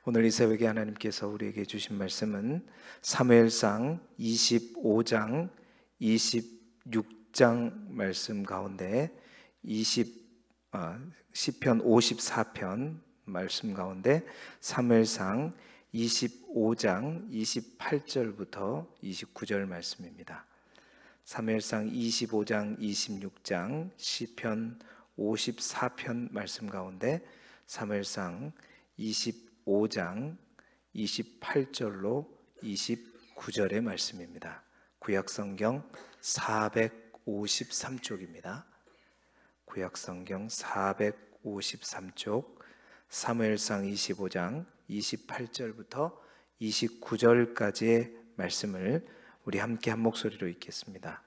오늘 이 새벽에 하나님께서 우리에게 주신 말씀은 사무엘상 25장 26장 말씀 가운데 시편 54편 말씀 가운데 사무엘상 25장 28절부터 29절 말씀입니다. 사무엘상 25장 26장 시편 54편 말씀 가운데 사무엘상 25장 28절로 29절의 말씀입니다. 구약성경 453쪽입니다. 구약성경 453쪽 사무엘상 25장 28절부터 29절까지의 말씀을 우리 함께 한 목소리로 읽겠습니다.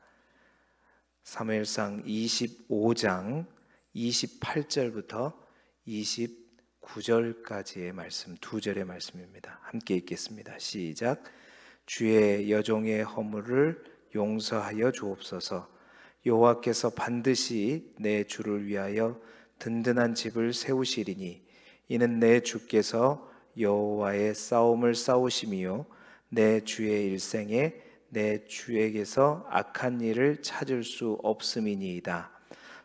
사무엘상 25장 28절부터 29절까지의 말씀, 두 절의 말씀입니다. 함께 읽겠습니다. 시작. 주의 여종의 허물을 용서하여 주옵소서. 여호와께서 반드시 내 주를 위하여 든든한 집을 세우시리니 이는 내 주께서 여호와의 싸움을 싸우심이요 내 주의 일생에 내 주에게서 악한 일을 찾을 수 없음이니이다.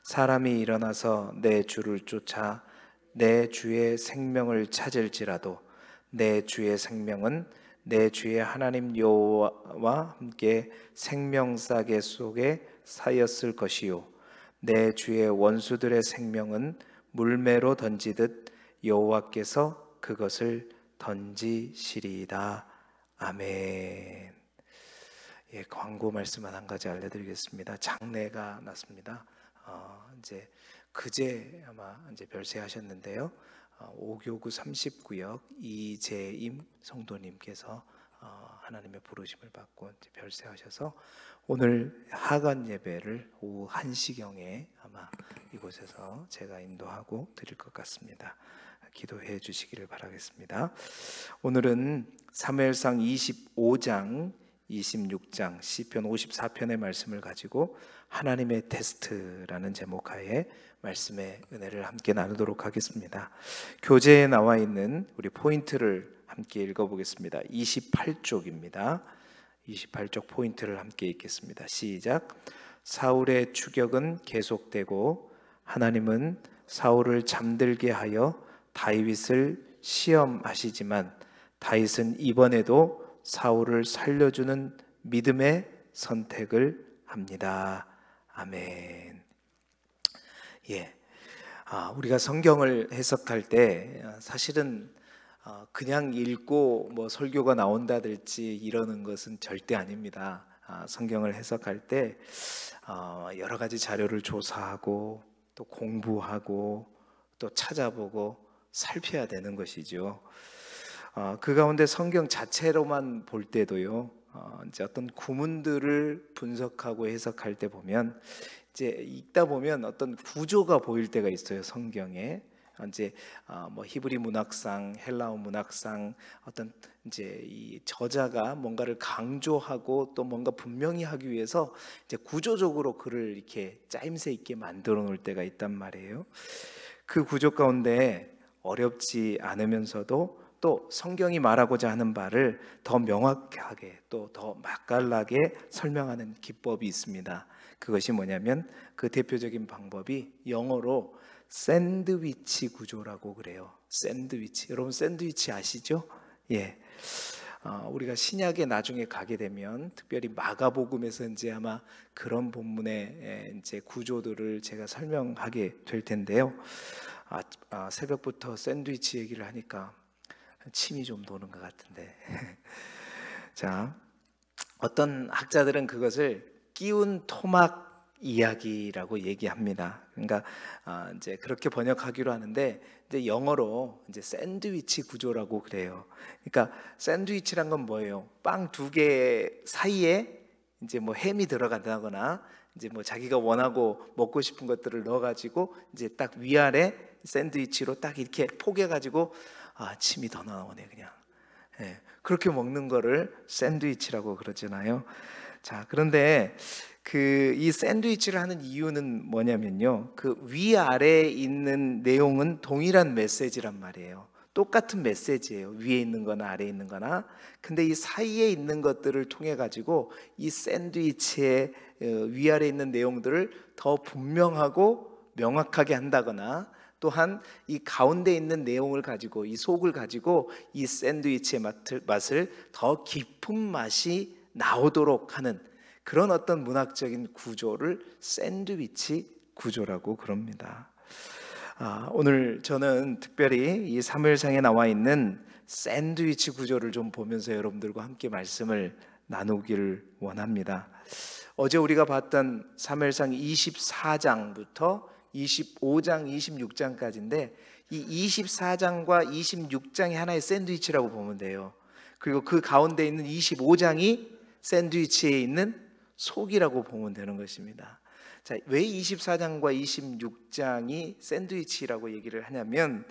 사람이 일어나서 내 주를 쫓아 내 주의 생명을 찾을지라도 내 주의 생명은 내 주의 하나님 여호와와 함께 생명싸개 속에 사였을 것이요 내 주의 원수들의 생명은 물매로 던지듯 여호와께서 그것을 던지시리이다. 아멘. 예, 광고 말씀만 한 가지 알려드리겠습니다. 장례가 났습니다. 이제 그제 아마 이제 별세하셨는데요. 오교구 30구역 이재임 성도님께서 하나님의 부르심을 받고 이제 별세하셔서 오늘 하간 예배를 오후 1시경에 아마 이곳에서 제가 인도하고 드릴 것 같습니다. 기도해 주시기를 바라겠습니다. 오늘은 사무엘상 25장 26장 시편 54편의 말씀을 가지고 하나님의 테스트라는 제목하에 말씀의 은혜를 함께 나누도록 하겠습니다. 교재에 나와 있는 우리 포인트를 함께 읽어보겠습니다. 28쪽입니다. 28쪽 포인트를 함께 읽겠습니다. 시작. 사울의 추격은 계속되고 하나님은 사울을 잠들게 하여 다윗을 시험하시지만 다윗은 이번에도 사울을 살려주는 믿음의 선택을 합니다. 아멘. 예, 우리가 성경을 해석할 때 사실은 그냥 읽고 뭐 설교가 나온다든지 이러는 것은 절대 아닙니다. 성경을 해석할 때 여러 가지 자료를 조사하고 또 공부하고 또 찾아보고 살펴야 되는 것이죠. 그 가운데 성경 자체로만 볼 때도요, 이제 어떤 구문들을 분석하고 해석할 때 보면 이제 읽다 보면 어떤 구조가 보일 때가 있어요. 성경에 이제 뭐 히브리 문학상, 헬라어 문학상 어떤 이제 이 저자가 뭔가를 강조하고 또 뭔가 분명히 하기 위해서 이제 구조적으로 글을 이렇게 짜임새 있게 만들어 놓을 때가 있단 말이에요. 그 구조 가운데 어렵지 않으면서도 또 성경이 말하고자 하는 바를 더 명확하게 또 더 맛깔나게 설명하는 기법이 있습니다. 그것이 뭐냐면 그 대표적인 방법이 영어로 샌드위치 구조라고 그래요. 샌드위치. 여러분 샌드위치 아시죠? 예. 우리가 신약에 나중에 가게 되면 특별히 마가복음에서 이제 아마 그런 본문의 이제 구조들을 제가 설명하게 될 텐데요. 새벽부터 샌드위치 얘기를 하니까 침이 좀 도는 것 같은데. 자, 어떤 학자들은 그것을 끼운 토막 이야기라고 얘기합니다. 그러니까 이제 그렇게 번역하기로 하는데 이제 영어로 이제 샌드위치 구조라고 그래요. 그러니까 샌드위치란 건 뭐예요? 빵 두 개 사이에 이제 뭐 햄이 들어간다거나 이제 뭐 자기가 원하고 먹고 싶은 것들을 넣어가지고 이제 딱 위아래 샌드위치로 딱 이렇게 포개가지고 침이 더 나오네 그냥. 예, 그렇게 먹는 거를 샌드위치라고 그러잖아요. 자, 그런데 이 샌드위치를 하는 이유는 뭐냐면요, 그 위아래에 있는 내용은 동일한 메시지란 말이에요. 똑같은 메시지예요. 위에 있는 거나 아래에 있는 거나. 근데 이 사이에 있는 것들을 통해 가지고 이 샌드위치의 위아래에 있는 내용들을 더 분명하고 명확하게 한다거나, 또한 이 가운데 있는 내용을 가지고, 이 속을 가지고 이 샌드위치의 맛을 더 깊은 맛이 나오도록 하는 그런 어떤 문학적인 구조를 샌드위치 구조라고 그럽니다. 오늘 저는 특별히 이 사무엘상에 나와 있는 샌드위치 구조를 좀 보면서 여러분들과 함께 말씀을 나누기를 원합니다. 어제 우리가 봤던 사무엘상 24장부터 25장, 26장까지인데 이 24장과 26장이 하나의 샌드위치라고 보면 돼요. 그리고 그 가운데 있는 25장이 샌드위치에 있는 속이라고 보면 되는 것입니다. 자, 왜 24장과 26장이 샌드위치라고 얘기를 하냐면,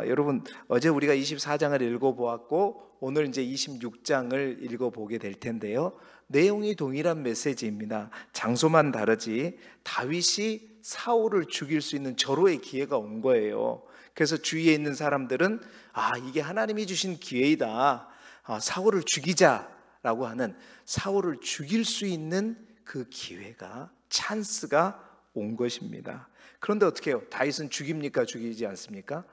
여러분 어제 우리가 24장을 읽어보았고 오늘 이제 26장을 읽어보게 될 텐데요. 내용이 동일한 메시지입니다. 장소만 다르지 다윗이 사울을 죽일 수 있는 절호의 기회가 온 거예요. 그래서 주위에 있는 사람들은 이게 하나님이 주신 기회이다, 사울을 죽이자라고 하는, 사울을 죽일 수 있는 그 기회가, 찬스가 온 것입니다. 그런데 어떻게 해요? 다윗은 죽입니까? 죽이지 않습니까?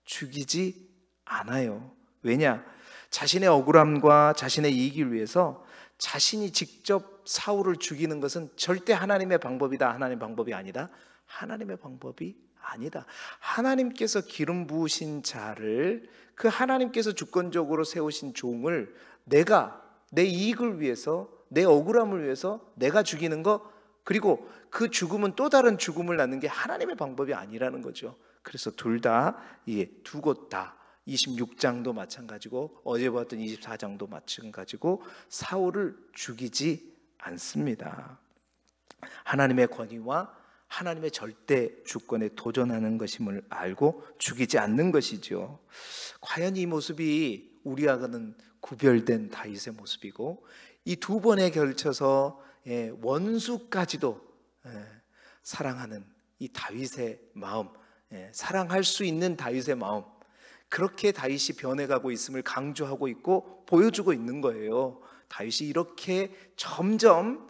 죽이지 않아요. 왜냐? 자신의 억울함과 자신의 이익을 위해서 자신이 직접 사울을 죽이는 것은 절대 하나님의 방법이다, 하나님의 방법이 아니다, 하나님의 방법이 아니다. 하나님께서 기름 부으신 자를, 그 하나님께서 주권적으로 세우신 종을 내가 내 이익을 위해서, 내 억울함을 위해서 내가 죽이는 거, 그리고 그 죽음은 또 다른 죽음을 낳는 게 하나님의 방법이 아니라는 거죠. 그래서 둘 다, 두 곳 다, 26장도 마찬가지고 어제 봤던 24장도 마찬가지고 사울을 죽이지 않습니다. 하나님의 권위와 하나님의 절대 주권에 도전하는 것임을 알고 죽이지 않는 것이죠. 과연 이 모습이 우리와는 구별된 다윗의 모습이고, 이 두 번에 걸쳐서 원수까지도 사랑하는 이 다윗의 마음, 사랑할 수 있는 다윗의 마음, 그렇게 다윗이 변해가고 있음을 강조하고 있고 보여주고 있는 거예요. 다윗이 이렇게 점점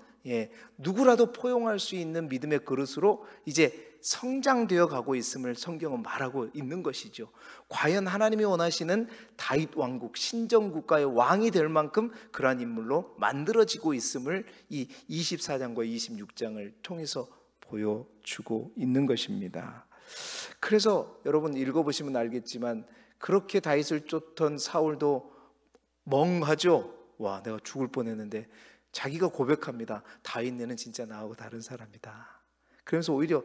누구라도 포용할 수 있는 믿음의 그릇으로 이제 성장되어 가고 있음을 성경은 말하고 있는 것이죠. 과연 하나님이 원하시는 다윗 왕국, 신정국가의 왕이 될 만큼 그러한 인물로 만들어지고 있음을 이 24장과 26장을 통해서 보여주고 있는 것입니다. 그래서 여러분 읽어보시면 알겠지만, 그렇게 다윗을 쫓던 사울도 멍하죠. 와, 내가 죽을 뻔했는데, 자기가 고백합니다. 다윗네는 진짜 나하고 다른 사람이다. 그러면서 오히려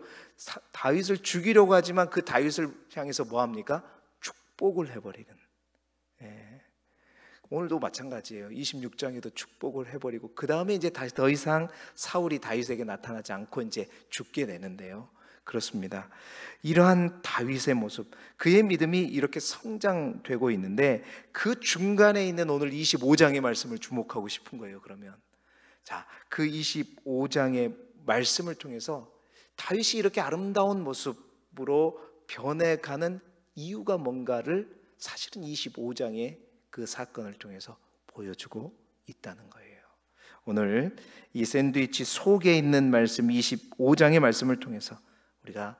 다윗을 죽이려고 하지만 그 다윗을 향해서 뭐합니까? 축복을 해버리는. 오늘도 마찬가지예요. 26장에도 축복을 해버리고, 그 다음에 이제 다시 더 이상 사울이 다윗에게 나타나지 않고 이제 죽게 되는데요. 그렇습니다. 이러한 다윗의 모습, 그의 믿음이 이렇게 성장되고 있는데, 그 중간에 있는 오늘 25장의 말씀을 주목하고 싶은 거예요. 그러면 자, 그 25장의 말씀을 통해서 다윗이 이렇게 아름다운 모습으로 변해가는 이유가 뭔가를 사실은 25장의 그 사건을 통해서 보여주고 있다는 거예요. 오늘 이 샌드위치 속에 있는 말씀, 25장의 말씀을 통해서 우리가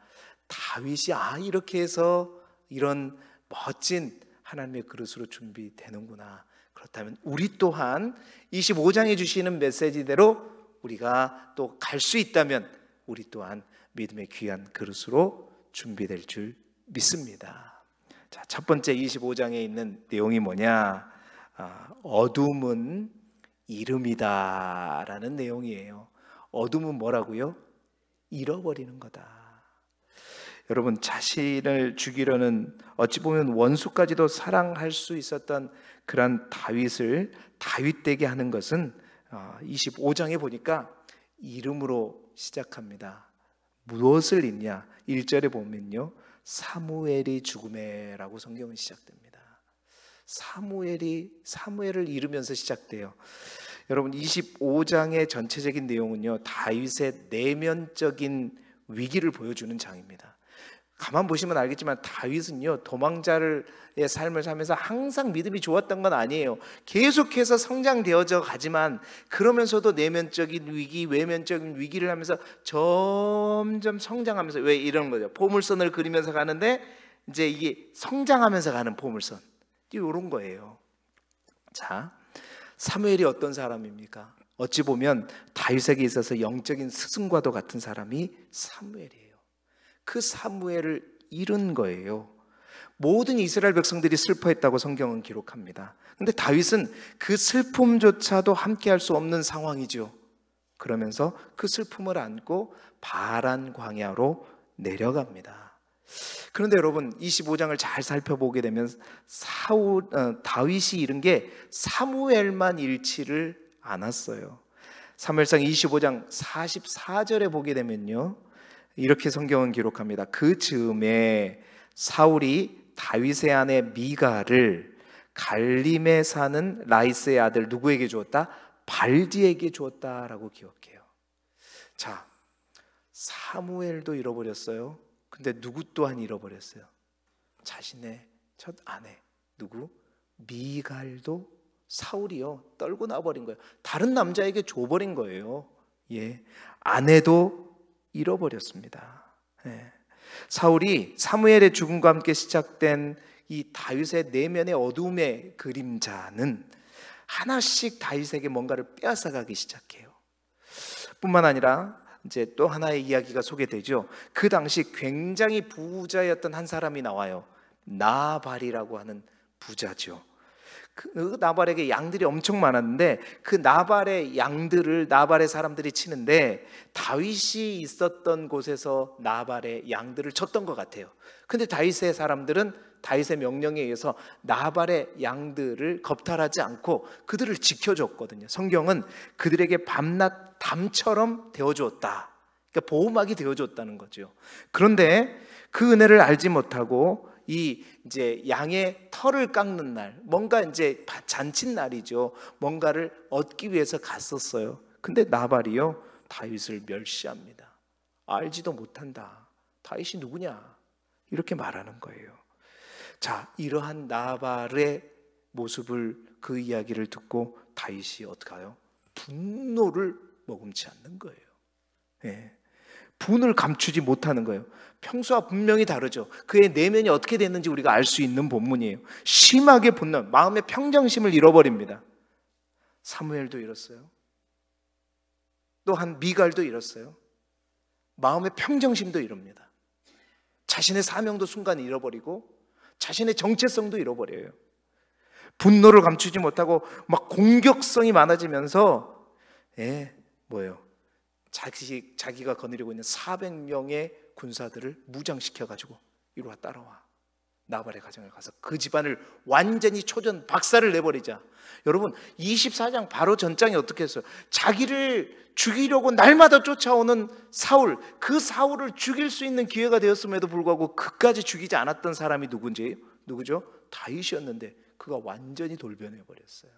다윗이 이렇게 해서 이런 멋진 하나님의 그릇으로 준비되는구나, 그렇다면 우리 또한 25장에 주시는 메시지대로 우리가 또 갈 수 있다면 우리 또한 믿음의 귀한 그릇으로 준비될 줄 믿습니다. 자, 첫 번째 25장에 있는 내용이 뭐냐? 어둠은 이름이다 라는 내용이에요. 어둠은 뭐라고요? 잃어버리는 거다. 여러분, 자신을 죽이려는, 어찌 보면 원수까지도 사랑할 수 있었던 그런 다윗을 다윗되게 하는 것은 25장에 보니까 이름으로 시작합니다. 무엇을 잊냐? 1절에 보면요, 사무엘이 죽음에라고 성경은 시작됩니다. 사무엘을 잃으면서 시작돼요. 여러분, 25장의 전체적인 내용은요, 다윗의 내면적인 위기를 보여주는 장입니다. 가만 보시면 알겠지만 다윗은요, 도망자의 삶을 살면서 항상 믿음이 좋았던 건 아니에요. 계속해서 성장되어져 가지만 그러면서도 내면적인 위기, 외면적인 위기를 하면서 점점 성장하면서, 왜 이런 거죠? 포물선을 그리면서 가는데 이제 이게 성장하면서 가는 포물선, 이런 거예요. 자, 사무엘이 어떤 사람입니까? 어찌 보면 다윗에게 있어서 영적인 스승과도 같은 사람이 사무엘이에요. 그 사무엘을 잃은 거예요. 모든 이스라엘 백성들이 슬퍼했다고 성경은 기록합니다. 근데 다윗은 그 슬픔조차도 함께 할 수 없는 상황이죠. 그러면서 그 슬픔을 안고 바란 광야로 내려갑니다. 그런데 여러분, 25장을 잘 살펴보게 되면 다윗이 잃은 게 사무엘만 잃지를 않았어요. 사무엘상 25장 44절에 보게 되면요, 이렇게 성경은 기록합니다. 그 즈음에 사울이 다윗의 아내 미갈을 갈림에 사는 라이스의 아들 누구에게 주었다? 발디에게 주었다라고 기억해요. 자, 사무엘도 잃어버렸어요. 근데 누구 또한 잃어버렸어요? 자신의 첫 아내, 누구? 미갈도 사울이요, 떨고 나버린 거예요. 다른 남자에게 줘버린 거예요. 예, 아내도 잃어버렸습니다. 예. 사울이 사무엘의 죽음과 함께 시작된 이 다윗의 내면의 어둠의 그림자는 하나씩 다윗에게 뭔가를 빼앗아가기 시작해요. 뿐만 아니라 이제 또 하나의 이야기가 소개되죠. 그 당시 굉장히 부자였던 한 사람이 나와요. 나발이라고 하는 부자죠. 그 나발에게 양들이 엄청 많았는데 그 나발의 양들을 나발의 사람들이 치는데 다윗이 있었던 곳에서 나발의 양들을 쳤던 것 같아요. 근데 다윗의 사람들은 다윗의 명령에 의해서 나발의 양들을 겁탈하지 않고 그들을 지켜줬거든요. 성경은 그들에게 밤낮 담처럼 되어주었다. 그러니까 보호막이 되어줬다는 거죠. 그런데 그 은혜를 알지 못하고 이제 양의 털을 깎는 날, 뭔가 이제 잔칫날이죠. 뭔가를 얻기 위해서 갔었어요. 근데 나발이요, 다윗을 멸시합니다. 알지도 못한다. 다윗이 누구냐? 이렇게 말하는 거예요. 자, 이러한 나발의 모습을, 그 이야기를 듣고 다윗이 어떻게 해요? 분노를 머금지 않는 거예요. 예. 분을 감추지 못하는 거예요. 평소와 분명히 다르죠. 그의 내면이 어떻게 됐는지 우리가 알 수 있는 본문이에요. 심하게 분노, 마음의 평정심을 잃어버립니다. 사무엘도 잃었어요. 또한 미갈도 잃었어요. 마음의 평정심도 잃습니다. 자신의 사명도 순간 잃어버리고 자신의 정체성도 잃어버려요. 분노를 감추지 못하고 막 공격성이 많아지면서 뭐예요? 자기가 거느리고 있는 400명의 군사들을 무장시켜가지고 이리 와, 따라와. 나발의 가정에 가서 그 집안을 완전히 초전 박살을 내버리자. 여러분, 24장 바로 전장이 어떻게 했어요? 자기를 죽이려고 날마다 쫓아오는 사울, 그 사울을 죽일 수 있는 기회가 되었음에도 불구하고 그까지 죽이지 않았던 사람이 누구죠? 다윗이었는데 그가 완전히 돌변해버렸어요.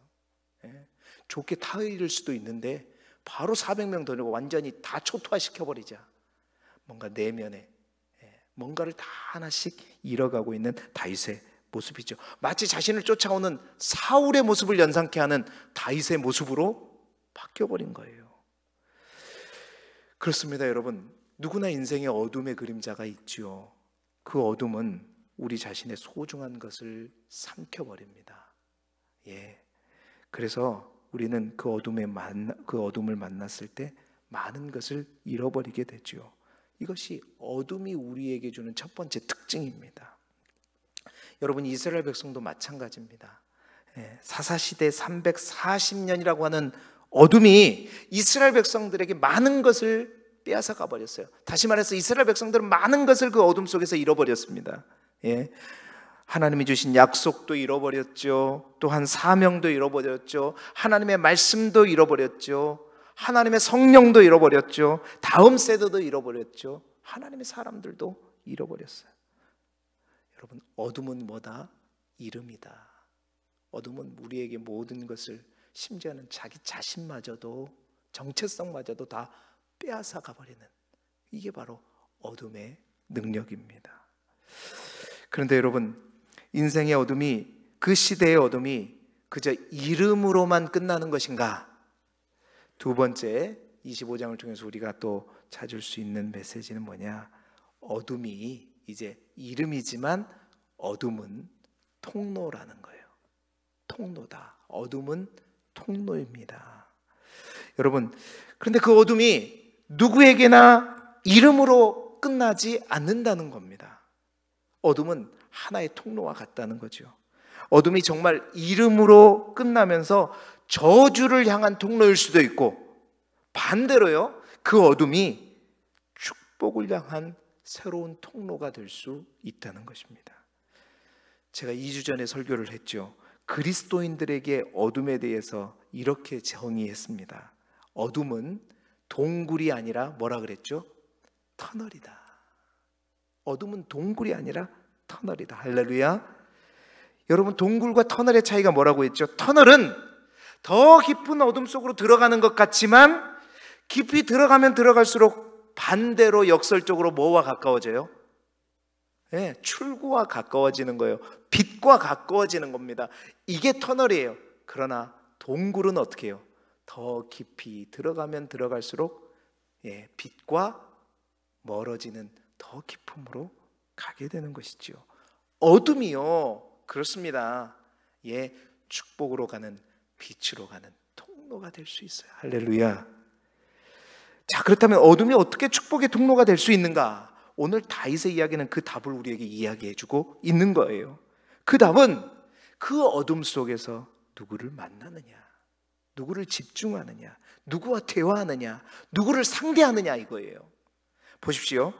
좋게 타의일 수도 있는데 바로 400명 더 내고 완전히 다 초토화시켜버리자. 뭔가 내면에 뭔가를 다 하나씩 잃어가고 있는 다윗의 모습이죠. 마치 자신을 쫓아오는 사울의 모습을 연상케 하는 다윗의 모습으로 바뀌어버린 거예요. 그렇습니다, 여러분. 누구나 인생에 어둠의 그림자가 있죠. 그 어둠은 우리 자신의 소중한 것을 삼켜버립니다. 그래서 우리는 그 어둠을 만났을 때 많은 것을 잃어버리게 되죠. 이것이 어둠이 우리에게 주는 첫 번째 특징입니다. 여러분, 이스라엘 백성도 마찬가지입니다. 사사시대 340년이라고 하는 어둠이 이스라엘 백성들에게 많은 것을 빼앗아 가버렸어요. 다시 말해서 이스라엘 백성들은 많은 것을 그 어둠 속에서 잃어버렸습니다. 하나님이 주신 약속도 잃어버렸죠. 또한 사명도 잃어버렸죠. 하나님의 말씀도 잃어버렸죠. 하나님의 성령도 잃어버렸죠. 다음 세대도 잃어버렸죠. 하나님의 사람들도 잃어버렸어요. 여러분, 어둠은 뭐다? 이름이다. 어둠은 우리에게 모든 것을, 심지어는 자기 자신마저도, 정체성마저도 다 빼앗아 가버리는, 이게 바로 어둠의 능력입니다. 그런데 여러분, 인생의 어둠이, 그 시대의 어둠이 그저 이름으로만 끝나는 것인가? 두 번째, 25장을 통해서 우리가 또 찾을 수 있는 메시지는 뭐냐? 어둠이 이제 이름이지만 어둠은 통로라는 거예요. 통로다. 어둠은 통로입니다. 여러분, 그런데 그 어둠이 누구에게나 이름으로 끝나지 않는다는 겁니다. 어둠은 하나의 통로와 같다는 거죠. 어둠이 정말 이름으로 끝나면서 저주를 향한 통로일 수도 있고, 반대로요, 그 어둠이 축복을 향한 새로운 통로가 될 수 있다는 것입니다. 제가 2주 전에 설교를 했죠. 그리스도인들에게 어둠에 대해서 이렇게 정의했습니다. 어둠은 동굴이 아니라 뭐라 그랬죠? 터널이다. 어둠은 동굴이 아니라 터널이다. 할렐루야. 여러분, 동굴과 터널의 차이가 뭐라고 했죠? 터널은 더 깊은 어둠 속으로 들어가는 것 같지만 깊이 들어가면 들어갈수록 반대로 역설적으로 뭐와 가까워져요? 네, 출구와 가까워지는 거예요. 빛과 가까워지는 겁니다. 이게 터널이에요. 그러나 동굴은 어떻게 해요? 더 깊이 들어가면 들어갈수록 빛과 멀어지는 더 깊음으로 가게 되는 것이죠. 어둠이요, 그렇습니다. 축복으로 가는, 빛으로 가는 통로가 될 수 있어요. 할렐루야. 자, 그렇다면 어둠이 어떻게 축복의 통로가 될 수 있는가? 오늘 다윗의 이야기는 그 답을 우리에게 이야기해주고 있는 거예요. 그 답은 그 어둠 속에서 누구를 만나느냐, 누구를 집중하느냐, 누구와 대화하느냐, 누구를 상대하느냐, 이거예요. 보십시오.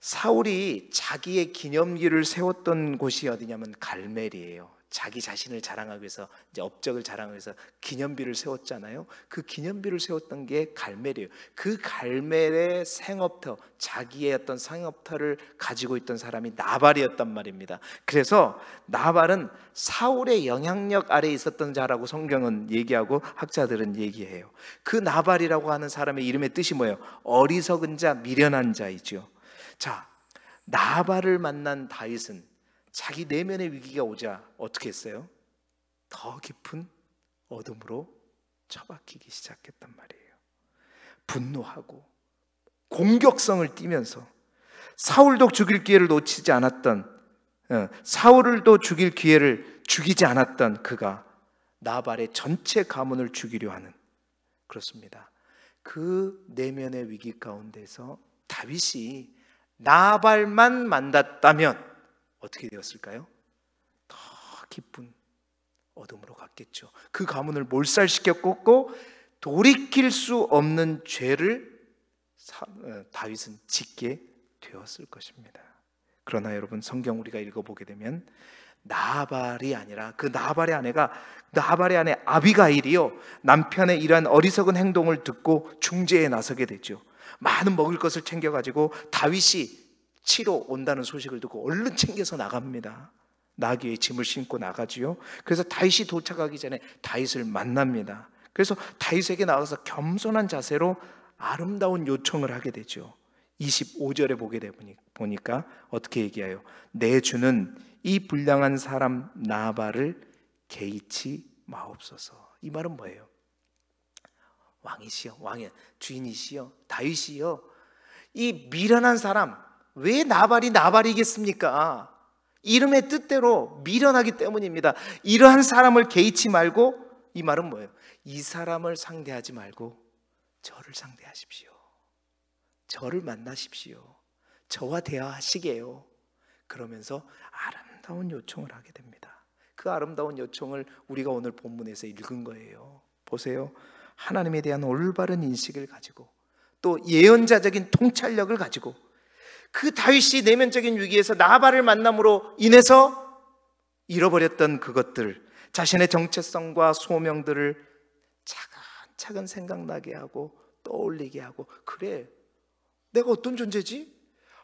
사울이 자기의 기념비를 세웠던 곳이 어디냐면 갈멜이에요. 자기 자신을 자랑하기 위해서, 이제 업적을 자랑하기 위해서 기념비를 세웠잖아요. 그 기념비를 세웠던 게 갈멜이에요. 그 갈멜의 생업터, 자기의 어떤 생업터를 가지고 있던 사람이 나발이었단 말입니다. 그래서 나발은 사울의 영향력 아래에 있었던 자라고 성경은 얘기하고 학자들은 얘기해요. 그 나발이라고 하는 사람의 이름의 뜻이 뭐예요? 어리석은 자, 미련한 자이죠. 자, 나발을 만난 다윗은 자기 내면의 위기가 오자 어떻게 했어요? 더 깊은 어둠으로 처박히기 시작했단 말이에요. 분노하고 공격성을 띠면서 사울도 죽일 기회를 놓치지 않았던, 사울을도 죽일 기회를 죽이지 않았던 그가 나발의 전체 가문을 죽이려 하는, 그렇습니다. 그 내면의 위기 가운데서 다윗이 나발만 만났다면 어떻게 되었을까요? 더 깊은 어둠으로 갔겠죠. 그 가문을 몰살시켰고 돌이킬 수 없는 죄를 다윗은 짓게 되었을 것입니다. 그러나 여러분, 성경 우리가 읽어보게 되면 나발이 아니라 그 나발의 아내가, 나발의 아내 아비가일이요, 남편의 이러한 어리석은 행동을 듣고 중재에 나서게 되죠. 많은 먹을 것을 챙겨가지고 다윗이 치러 온다는 소식을 듣고 얼른 챙겨서 나갑니다. 나귀에 짐을 싣고 나가지요. 그래서 다윗이 도착하기 전에 다윗을 만납니다. 그래서 다윗에게 나가서 겸손한 자세로 아름다운 요청을 하게 되죠. 25절에 보게 보니까 어떻게 얘기해요? 내 주는 이 불량한 사람 나발을 개의치 마옵소서. 이 말은 뭐예요? 왕이시여, 왕의 주인이시여, 다윗이여, 이 미련한 사람, 왜 나발이 나발이겠습니까? 이름의 뜻대로 미련하기 때문입니다. 이러한 사람을 개의치 말고, 이 말은 뭐예요? 이 사람을 상대하지 말고 저를 상대하십시오. 저를 만나십시오. 저와 대화하시게요. 그러면서 아름다운 요청을 하게 됩니다. 그 아름다운 요청을 우리가 오늘 본문에서 읽은 거예요. 보세요. 하나님에 대한 올바른 인식을 가지고 또 예언자적인 통찰력을 가지고 그 다윗이 내면적인 위기에서 나발을 만남으로 인해서 잃어버렸던 그것들, 자신의 정체성과 소명들을 차근차근 생각나게 하고 떠올리게 하고, 그래, 내가 어떤 존재지?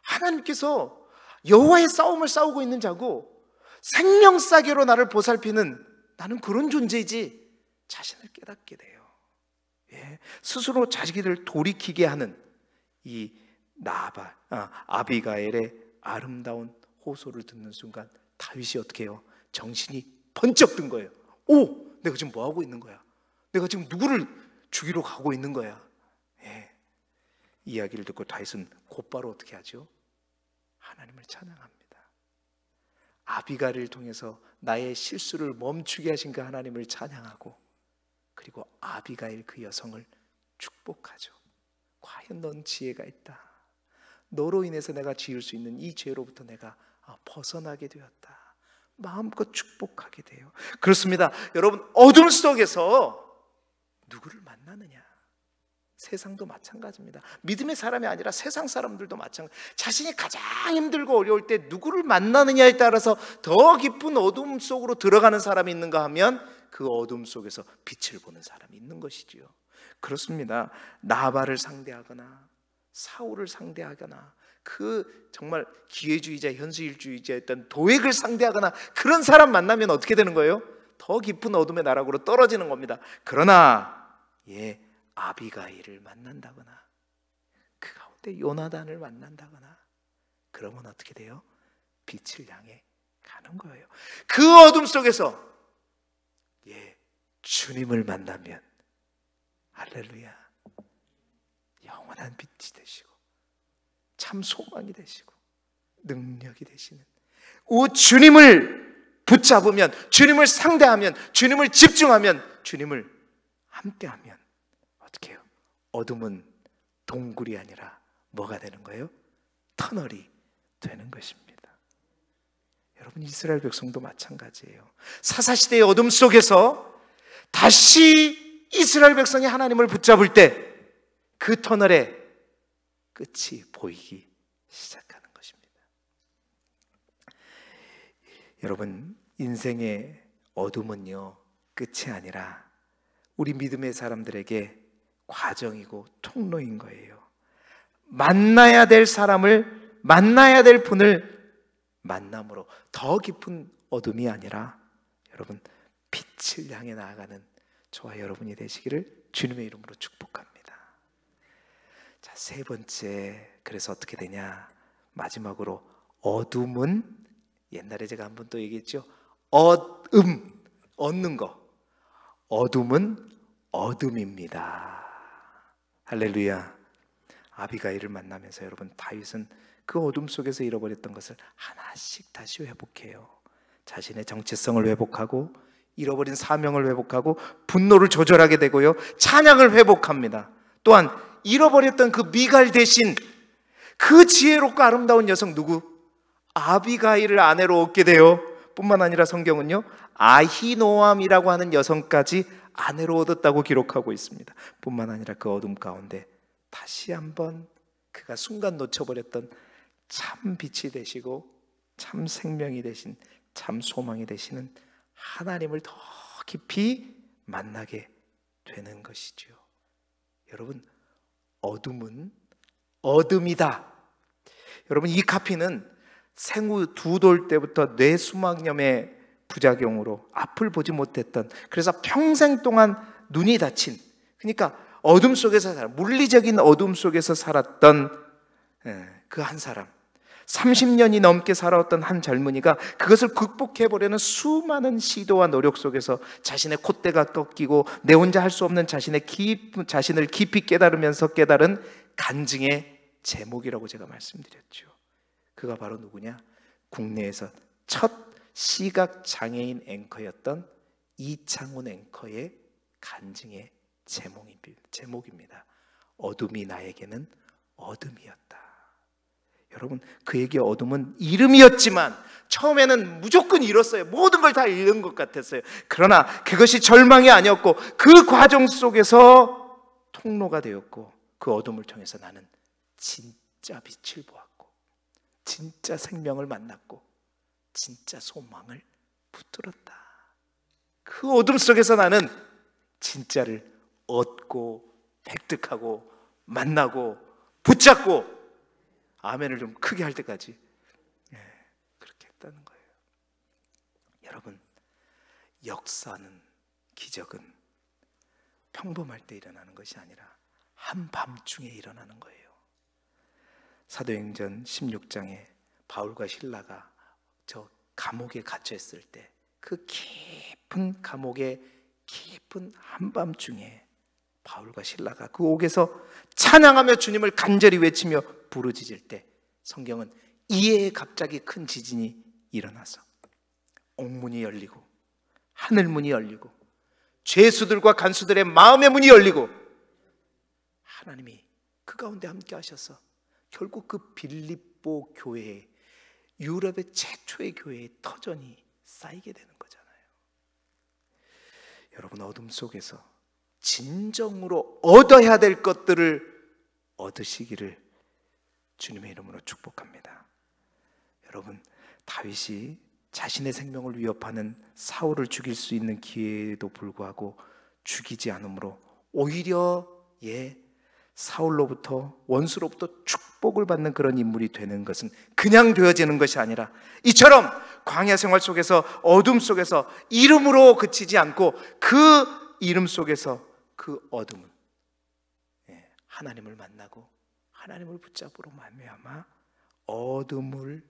하나님께서 여호와의 싸움을 싸우고 있는 자고 생명싸개로 나를 보살피는, 나는 그런 존재이지, 자신을 깨닫게 돼요. 스스로 자기를 돌이키게 하는 이 나발, 아비가일의 아름다운 호소를 듣는 순간 다윗이 어떻게 해요? 정신이 번쩍 든 거예요. 오! 내가 지금 뭐 하고 있는 거야? 내가 지금 누구를 죽이러 가고 있는 거야? 예. 이야기를 듣고 다윗은 곧바로 어떻게 하죠? 하나님을 찬양합니다. 아비가일을 통해서 나의 실수를 멈추게 하신 그 하나님을 찬양하고, 그리고 아비가일 그 여성을 축복하죠. 과연 넌 지혜가 있다. 너로 인해서 내가 지을 수 있는 이 죄로부터 내가 벗어나게 되었다. 마음껏 축복하게 돼요. 그렇습니다. 여러분, 어둠 속에서 누구를 만나느냐? 세상도 마찬가지입니다. 믿음의 사람이 아니라 세상 사람들도 마찬가지. 자신이 가장 힘들고 어려울 때 누구를 만나느냐에 따라서 더 깊은 어둠 속으로 들어가는 사람이 있는가 하면 그 어둠 속에서 빛을 보는 사람이 있는 것이지요. 그렇습니다. 나발을 상대하거나 사울을 상대하거나 그 정말 기회주의자, 현실주의자였던 도액을 상대하거나 그런 사람 만나면 어떻게 되는 거예요? 더 깊은 어둠의 나락으로 떨어지는 겁니다. 그러나 아비가일을 만난다거나 그 가운데 요나단을 만난다거나 그러면 어떻게 돼요? 빛을 향해 가는 거예요. 그 어둠 속에서 주님을 만나면 할렐루야, 영원한 빛이 되시고 참 소망이 되시고 능력이 되시는 주님을 붙잡으면, 주님을 상대하면, 주님을 집중하면, 주님을 함께하면 어떻게 해요? 어둠은 동굴이 아니라 뭐가 되는 거예요? 터널이 되는 것입니다. 여러분, 이스라엘 백성도 마찬가지예요. 사사시대의 어둠 속에서 다시 이스라엘 백성이 하나님을 붙잡을 때 그 터널의 끝이 보이기 시작하는 것입니다. 여러분, 인생의 어둠은요, 끝이 아니라 우리 믿음의 사람들에게 과정이고 통로인 거예요. 만나야 될 사람을, 만나야 될 분을 만남으로 더 깊은 어둠이 아니라 여러분, 빛을 향해 나아가는 저와 여러분이 되시기를 주님의 이름으로 축복합니다. 자, 세 번째, 그래서 어떻게 되냐? 마지막으로 어둠은, 옛날에 제가 한번 또 얘기했죠. 얻는 거. 어둠은 어둠입니다. 할렐루야. 아비가일을 만나면서 여러분, 다윗은 그 어둠 속에서 잃어버렸던 것을 하나씩 다시 회복해요. 자신의 정체성을 회복하고, 잃어버린 사명을 회복하고, 분노를 조절하게 되고요, 찬양을 회복합니다. 또한 잃어버렸던 그 미갈 대신 그 지혜롭고 아름다운 여성, 누구? 아비가일을 아내로 얻게 돼요. 뿐만 아니라 성경은요, 아히노암이라고 하는 여성까지 아내로 얻었다고 기록하고 있습니다. 뿐만 아니라 그 어둠 가운데 다시 한번 그가 순간 놓쳐버렸던 참 빛이 되시고 참 생명이 되신, 참 소망이 되시는 하나님을 더 깊이 만나게 되는 것이죠. 여러분, 어둠은 어둠이다. 여러분, 이 카피는 생후 2돌 때부터 뇌수막염의 부작용으로 앞을 보지 못했던, 그래서 평생 동안 눈이 다친, 그러니까 어둠 속에서 물리적인 어둠 속에서 살았던 그 한 사람, 30년이 넘게 살아왔던 한 젊은이가 그것을 극복해보려는 수많은 시도와 노력 속에서 자신의 콧대가 꺾이고 내 혼자 할 수 없는 자신을 깊이 깨달으면서 깨달은 간증의 제목이라고 제가 말씀드렸죠. 그가 바로 누구냐? 국내에서 첫 시각장애인 앵커였던 이창훈 앵커의 간증의 제목입니다. 어둠이 나에게는 어둠이었다. 여러분, 그에게 어둠은 이름이었지만 처음에는 무조건 잃었어요. 모든 걸 다 잃은 것 같았어요. 그러나 그것이 절망이 아니었고 그 과정 속에서 통로가 되었고, 그 어둠을 통해서 나는 진짜 빛을 보았고 진짜 생명을 만났고 진짜 소망을 붙들었다. 그 어둠 속에서 나는 진짜를 얻고 획득하고 만나고 붙잡고, 아멘을 좀 크게 할 때까지 그렇게 했다는 거예요. 여러분, 역사는, 기적은 평범할 때 일어나는 것이 아니라 한밤중에 일어나는 거예요. 사도행전 16장에 바울과 실라가 저 감옥에 갇혀 있을 때, 그 깊은 감옥의 깊은 한밤중에 바울과 실라가 그 옥에서 찬양하며 주님을 간절히 외치며 부르짖을 때, 성경은 이에 갑자기 큰 지진이 일어나서 옥문이 열리고 하늘문이 열리고 죄수들과 간수들의 마음의 문이 열리고 하나님이 그 가운데 함께 하셔서 결국 그 빌립보 교회에, 유럽의 최초의 교회의 터전이 쌓이게 되는 거잖아요. 여러분, 어둠 속에서 진정으로 얻어야 될 것들을 얻으시기를 주님의 이름으로 축복합니다. 여러분, 다윗이 자신의 생명을 위협하는 사울을 죽일 수 있는 기회에도 불구하고 죽이지 않으므로 오히려 사울로부터, 원수로부터 축복을 받는 그런 인물이 되는 것은 그냥 되어지는 것이 아니라, 이처럼 광야 생활 속에서 어둠 속에서 이름으로 그치지 않고 그 이름 속에서 그 어둠은 하나님을 만나고 하나님을 붙잡으로 말미암아 어둠을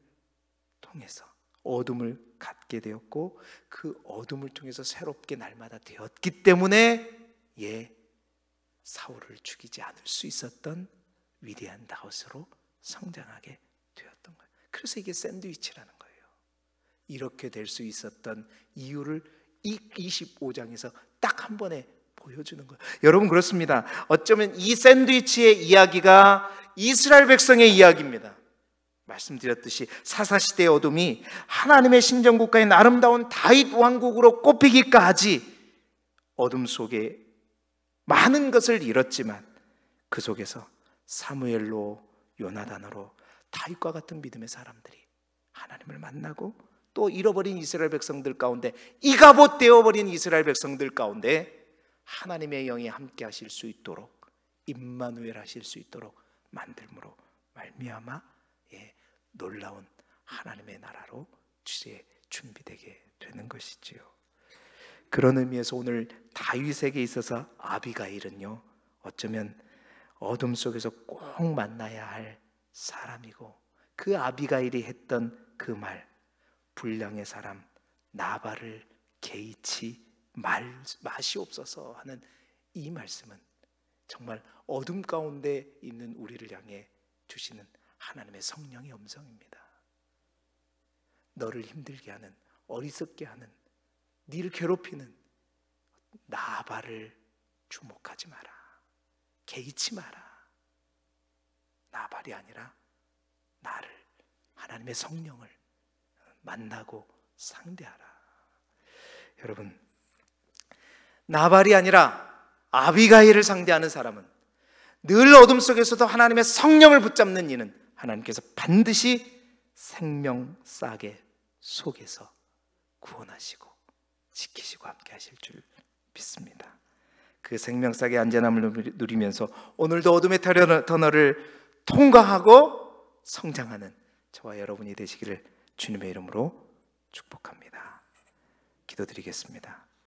통해서 어둠을 갖게 되었고, 그 어둠을 통해서 새롭게 날마다 되었기 때문에 사울을 죽이지 않을 수 있었던 위대한 다윗으로 성장하게 되었던 거예요. 그래서 이게 샌드위치라는 거예요. 이렇게 될 수 있었던 이유를 이 25장에서 딱 한 번에 보여주는 거예요. 여러분, 그렇습니다. 어쩌면 이 샌드위치의 이야기가 이스라엘 백성의 이야기입니다. 말씀드렸듯이 사사시대의 어둠이 하나님의 신정국가인 아름다운 다윗 왕국으로 꼽히기까지 어둠 속에 많은 것을 잃었지만, 그 속에서 사무엘로, 요나단으로 다윗과 같은 믿음의 사람들이 하나님을 만나고, 또 잃어버린 이스라엘 백성들 가운데, 이가봇 되어버린 이스라엘 백성들 가운데 하나님의 영이 함께 하실 수 있도록, 임마누엘 하실 수 있도록 만들므로 말미암아 놀라운 하나님의 나라로 준비되게 되는 것이지요. 그런 의미에서 오늘 다윗에게 있어서 아비가일은요, 어쩌면 어둠 속에서 꼭 만나야 할 사람이고, 그 아비가일이 했던 그 말, 불량의 사람 나발을 개의치 마시옵소서 하는 이 말씀은 정말 어둠 가운데 있는 우리를 향해 주시는 하나님의 성령의 음성입니다. 너를 힘들게 하는, 어리석게 하는, 니를 괴롭히는 나발을 주목하지 마라. 개의치 마라. 나발이 아니라 나를, 하나님의 성령을 만나고 상대하라. 여러분, 나발이 아니라 아비가일을 상대하는 사람은, 늘 어둠 속에서도 하나님의 성령을 붙잡는 이는 하나님께서 반드시 생명싸개 속에서 구원하시고 지키시고 함께 하실 줄 믿습니다. 그 생명싸개 안전함을 누리면서 오늘도 어둠의 터널을 통과하고 성장하는 저와 여러분이 되시기를 주님의 이름으로 축복합니다. 기도드리겠습니다.